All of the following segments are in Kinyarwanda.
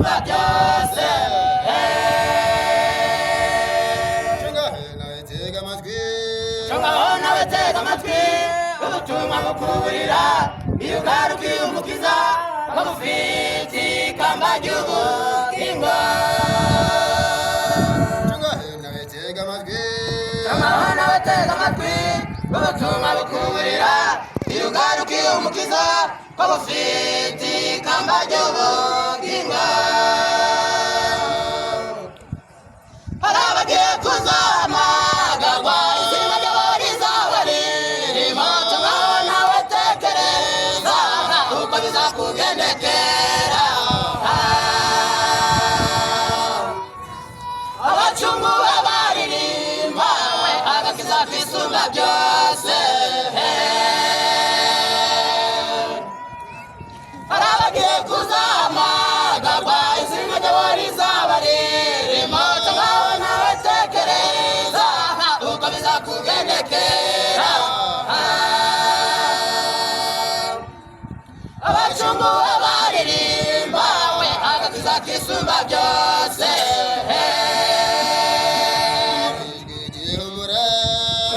isumba byose. Chongaho nawe tega amatwi ubutumwa bukuburira iyo ugarukiye umukiza bagufite ikamba ry'ubugingo. Chongaho nawe tega amatwi ubutumwa bukuburira iyo ugarukiye umukiza bagufite ikamba ry'ubugingo. Hari abagiye kuzamagarwa izina ryabo rizaba ririmo. Chongaho nawe tekereza uko bizakugendekera. Abacunguwe baririmba agakiza k'isumba byose. Hari abagiye kuzamagarwa izina ryabo rizaba ririmo. Chongaho nawe tekereza uko bizakugendekera. Abacunguwe baririmba agakiza k'isumba byose.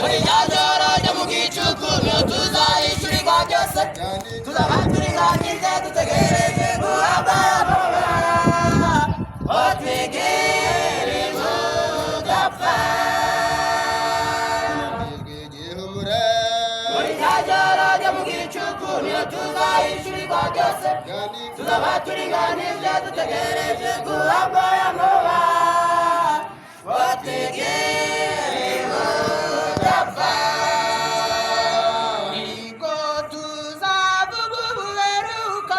Muri rya joro ryo mu gicuku niho tuzahishurirwa byose. Tuzaba turinganije dutegereje guhabwa amababa ngo twigire ubudapfa. Muri rya joro ryo mu gicuku niho tuzahishurirwa byose. Tuzaba turinganije dutegereje guhabwa amababa ngo twigire ubudapfa. Nibwo tuzavuga ubuheruka.